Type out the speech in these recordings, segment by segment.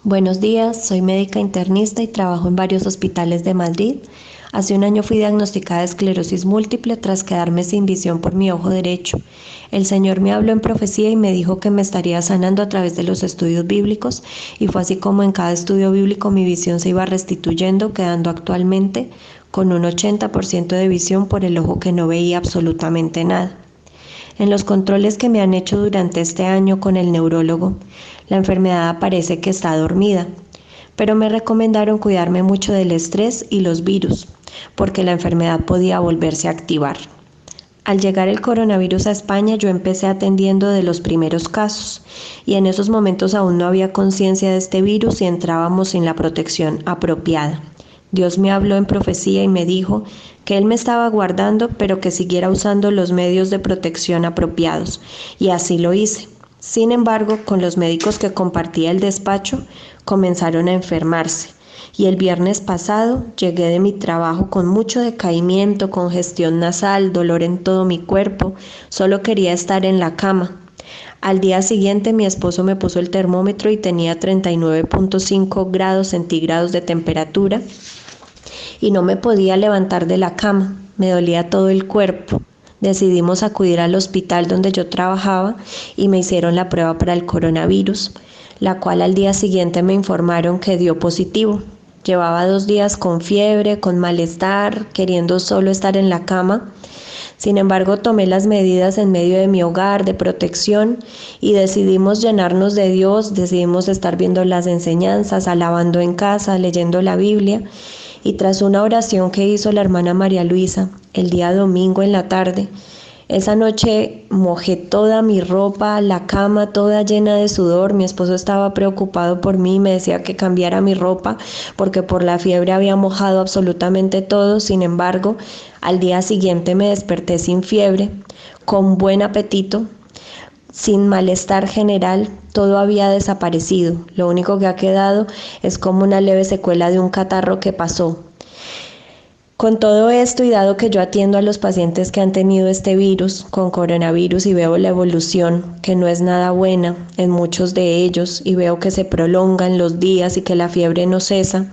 Buenos días, soy médica internista y trabajo en varios hospitales de Madrid. Hace un año fui diagnosticada de esclerosis múltiple tras quedarme sin visión por mi ojo derecho. El Señor me habló en profecía y me dijo que me estaría sanando a través de los estudios bíblicos, y fue así como en cada estudio bíblico mi visión se iba restituyendo, quedando actualmente con un 80% de visión por el ojo que no veía absolutamente nada. En los controles que me han hecho durante este año con el neurólogo, la enfermedad parece que está dormida, pero me recomendaron cuidarme mucho del estrés y los virus, porque la enfermedad podía volverse a activar. Al llegar el coronavirus a España, yo empecé atendiendo de los primeros casos, y en esos momentos aún no había conciencia de este virus y entrábamos sin la protección apropiada. Dios me habló en profecía y me dijo que Él me estaba guardando, pero que siguiera usando los medios de protección apropiados, y así lo hice. Sin embargo, con los médicos que compartía el despacho, comenzaron a enfermarse. Y el viernes pasado llegué de mi trabajo con mucho decaimiento, congestión nasal, dolor en todo mi cuerpo, solo quería estar en la cama. Al día siguiente mi esposo me puso el termómetro y tenía 39.5 grados centígrados de temperatura y no me podía levantar de la cama, me dolía todo el cuerpo. Decidimos acudir al hospital donde yo trabajaba y me hicieron la prueba para el coronavirus, la cual al día siguiente me informaron que dio positivo. Llevaba 2 días con fiebre, con malestar, queriendo solo estar en la cama. Sin embargo, tomé las medidas en medio de mi hogar de protección y decidimos llenarnos de Dios, decidimos estar viendo las enseñanzas, alabando en casa, leyendo la Biblia. Y tras una oración que hizo la hermana María Luisa el día domingo en la tarde, esa noche mojé toda mi ropa, la cama toda llena de sudor. Mi esposo estaba preocupado por mí, me decía que cambiara mi ropa porque por la fiebre había mojado absolutamente todo. Sin embargo, al día siguiente me desperté sin fiebre, con buen apetito, sin malestar general, todo había desaparecido. Lo único que ha quedado es como una leve secuela de un catarro que pasó. Con todo esto y dado que yo atiendo a los pacientes que han tenido este virus con coronavirus y veo la evolución, que no es nada buena en muchos de ellos, y veo que se prolongan los días y que la fiebre no cesa,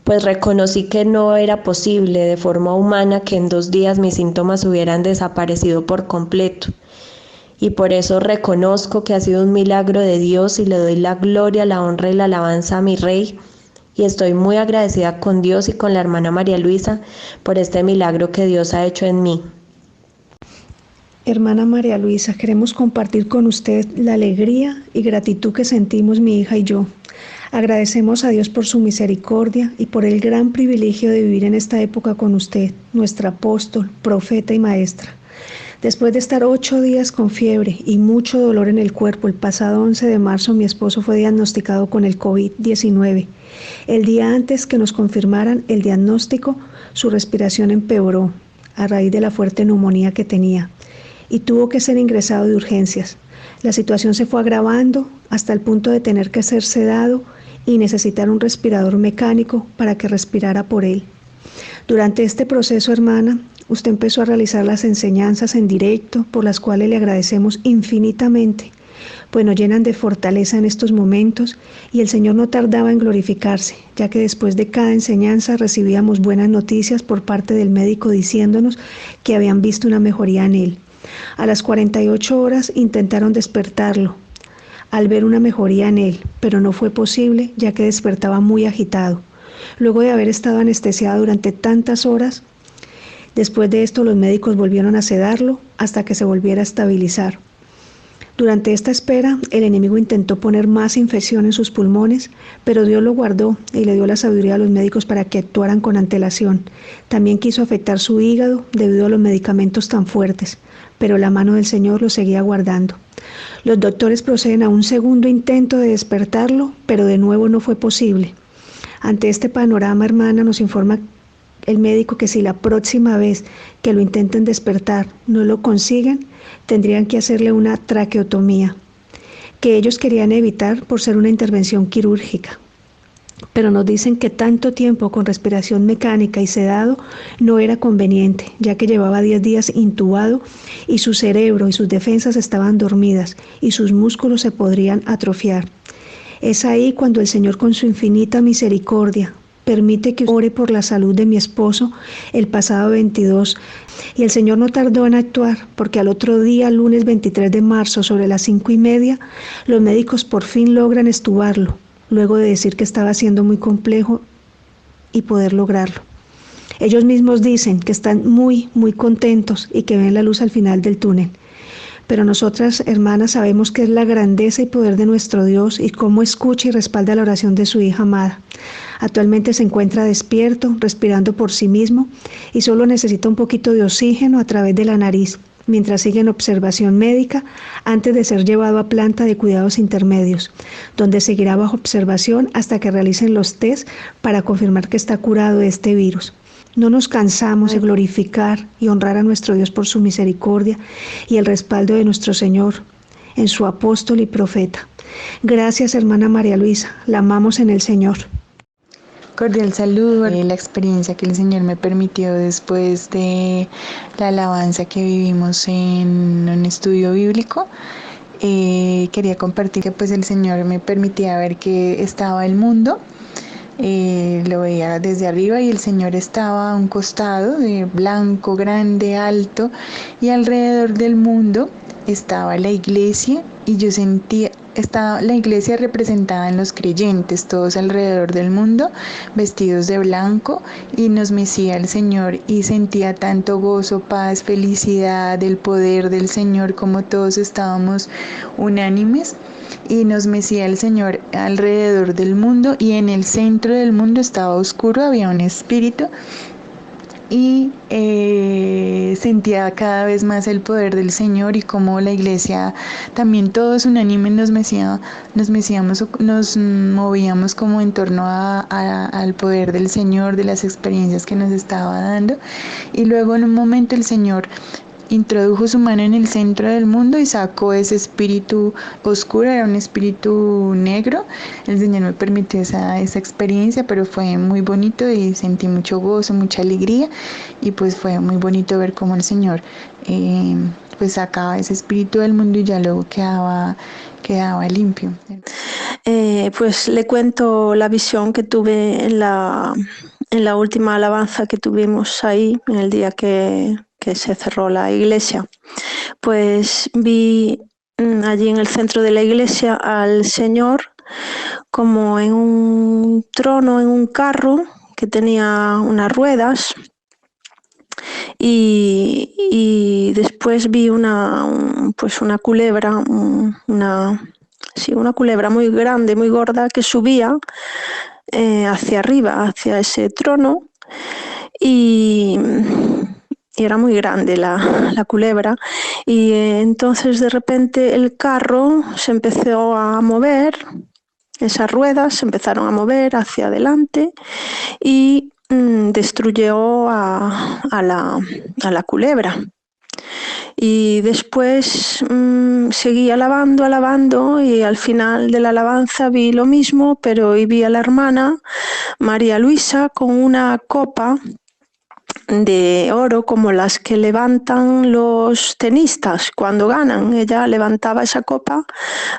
pues reconocí que no era posible de forma humana que en 2 días mis síntomas hubieran desaparecido por completo. Y por eso reconozco que ha sido un milagro de Dios y le doy la gloria, la honra y la alabanza a mi Rey. Y estoy muy agradecida con Dios y con la hermana María Luisa por este milagro que Dios ha hecho en mí. Hermana María Luisa, queremos compartir con usted la alegría y gratitud que sentimos mi hija y yo. Agradecemos a Dios por su misericordia y por el gran privilegio de vivir en esta época con usted, nuestra apóstol, profeta y maestra. Después de estar 8 días con fiebre y mucho dolor en el cuerpo, el pasado 11 de marzo mi esposo fue diagnosticado con el COVID-19. El día antes que nos confirmaran el diagnóstico, su respiración empeoró a raíz de la fuerte neumonía que tenía y tuvo que ser ingresado de urgencias. La situación se fue agravando hasta el punto de tener que ser sedado y necesitar un respirador mecánico para que respirara por él. Durante este proceso, hermana, usted empezó a realizar las enseñanzas en directo, por las cuales le agradecemos infinitamente, pues nos llenan de fortaleza en estos momentos, y el Señor no tardaba en glorificarse, ya que después de cada enseñanza recibíamos buenas noticias por parte del médico diciéndonos que habían visto una mejoría en él. A las 48 horas intentaron despertarlo al ver una mejoría en él, pero no fue posible, ya que despertaba muy agitado. Luego de haber estado anestesiado durante tantas horas, después de esto los médicos volvieron a sedarlo hasta que se volviera a estabilizar. Durante esta espera, el enemigo intentó poner más infección en sus pulmones, pero Dios lo guardó y le dio la sabiduría a los médicos para que actuaran con antelación. También quiso afectar su hígado debido a los medicamentos tan fuertes, pero la mano del Señor lo seguía guardando. Los doctores proceden a un segundo intento de despertarlo, pero de nuevo no fue posible. Ante este panorama, hermana, nos informa el médico que si la próxima vez que lo intenten despertar no lo consiguen, tendrían que hacerle una traqueotomía, que ellos querían evitar por ser una intervención quirúrgica. Pero nos dicen que tanto tiempo con respiración mecánica y sedado no era conveniente, ya que llevaba 10 días intubado y su cerebro y sus defensas estaban dormidas y sus músculos se podrían atrofiar. Es ahí cuando el Señor con su infinita misericordia permite que ore por la salud de mi esposo el pasado 22 y el Señor no tardó en actuar porque al otro día, lunes 23 de marzo, sobre las 5:30, los médicos por fin logran extubarlo, luego de decir que estaba siendo muy complejo y poder lograrlo. Ellos mismos dicen que están muy contentos y que ven la luz al final del túnel. Pero nosotras, hermanas, sabemos que es la grandeza y poder de nuestro Dios y cómo escucha y respalda la oración de su hija amada. Actualmente se encuentra despierto, respirando por sí mismo y solo necesita un poquito de oxígeno a través de la nariz, mientras sigue en observación médica antes de ser llevado a planta de cuidados intermedios, donde seguirá bajo observación hasta que realicen los test para confirmar que está curado de este virus. No nos cansamos de glorificar y honrar a nuestro Dios por su misericordia y el respaldo de nuestro Señor en su apóstol y profeta. Gracias, hermana María Luisa, la amamos en el Señor. Cordial saludo. La experiencia que el Señor me permitió después de la alabanza que vivimos en un estudio bíblico. Quería compartir que pues el Señor me permitía ver que estaba el mundo. Lo veía desde arriba y el Señor estaba a un costado, blanco, grande, alto, y alrededor del mundo estaba la iglesia y yo sentía, estaba la iglesia representada en los creyentes, todos alrededor del mundo, vestidos de blanco, y nos mecía el Señor y sentía tanto gozo, paz, felicidad, el poder del Señor, como todos estábamos unánimes. Y nos mecía el Señor alrededor del mundo y en el centro del mundo estaba oscuro, había un espíritu y sentía cada vez más el poder del Señor y como la iglesia también todos unánimes nos movíamos como en torno al poder del Señor, de las experiencias que nos estaba dando. Y luego en un momento el Señor introdujo su mano en el centro del mundo y sacó ese espíritu oscuro, era un espíritu negro. El Señor me permitió esa experiencia, pero fue muy bonito y sentí mucho gozo, mucha alegría, y pues fue muy bonito ver cómo el Señor pues sacaba ese espíritu del mundo y ya luego quedaba limpio. Pues le cuento la visión que tuve en la última alabanza que tuvimos ahí, en el día que se cerró la iglesia. Pues vi allí en el centro de la iglesia al Señor como en un trono, en un carro que tenía unas ruedas, y después vi una culebra, una culebra muy grande, muy gorda, que subía hacia arriba, hacia ese trono, y era muy grande la culebra, y entonces de repente el carro se empezó a mover, esas ruedas se empezaron a mover hacia adelante y destruyó a la culebra. Y después seguí alabando, y al final de la alabanza vi lo mismo, pero hoy vi a la hermana María Luisa con una copa de oro como las que levantan los tenistas cuando ganan. Ella levantaba esa copa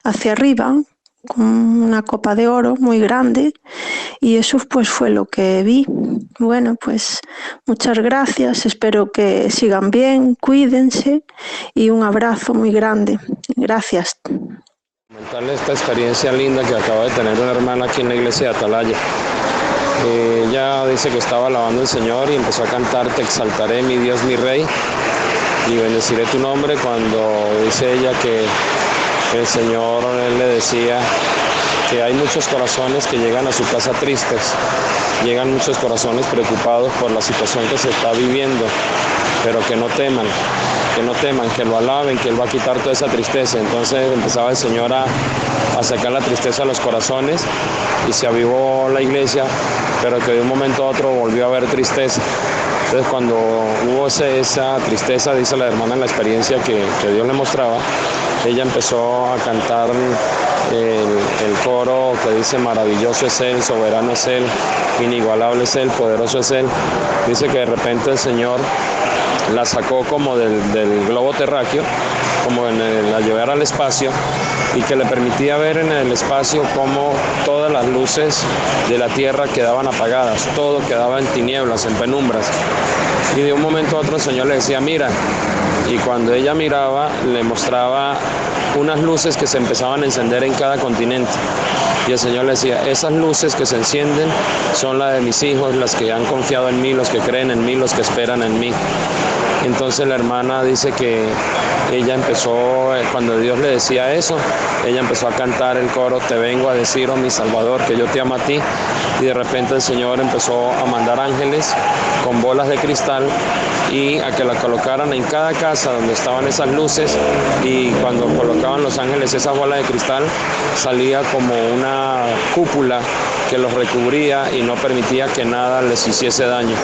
hacia arriba con una copa de oro muy grande, y eso pues fue lo que vi. Bueno, pues muchas gracias, espero que sigan bien, cuídense y un abrazo muy grande. Gracias. Comentarle esta experiencia linda que acaba de tener una hermana aquí en la iglesia de Atalaya. Ella dice que estaba alabando al Señor y empezó a cantar: te exaltaré, mi Dios, mi Rey, y bendeciré tu nombre, cuando dice ella que el Señor, él le decía que hay muchos corazones que llegan a su casa tristes, llegan muchos corazones preocupados por la situación que se está viviendo, pero que no teman, que lo alaben, que Él va a quitar toda esa tristeza. Entonces empezaba el Señor a sacar la tristeza a los corazones y se avivó la iglesia, pero que de un momento a otro volvió a haber tristeza. Entonces cuando hubo esa tristeza, dice la hermana en la experiencia que Dios le mostraba, ella empezó a cantar el coro que dice: maravilloso es Él, soberano es Él, inigualable es Él, poderoso es Él. Dice que de repente el Señor la sacó como del globo terráqueo, como la llevar al espacio, y que le permitía ver en el espacio cómo todas las luces de la Tierra quedaban apagadas, todo quedaba en tinieblas, en penumbras. Y de un momento a otro el Señor le decía, mira, y cuando ella miraba le mostraba unas luces que se empezaban a encender en cada continente. Y el Señor le decía, esas luces que se encienden son las de mis hijos, las que han confiado en mí, los que creen en mí, los que esperan en mí. Entonces la hermana dice que ella empezó, cuando Dios le decía eso, ella empezó a cantar el coro, te vengo a decir, oh mi Salvador, que yo te amo a ti. Y de repente el Señor empezó a mandar ángeles con bolas de cristal y a que la colocaran en cada casa donde estaban esas luces, y cuando colocaban los ángeles esas bolas de cristal salía como una cúpula que los recubría y no permitía que nada les hiciese daño.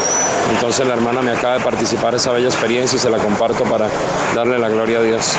Entonces la hermana me acaba de participar esa bella experiencia y se la comparto para darle la gloria a Dios.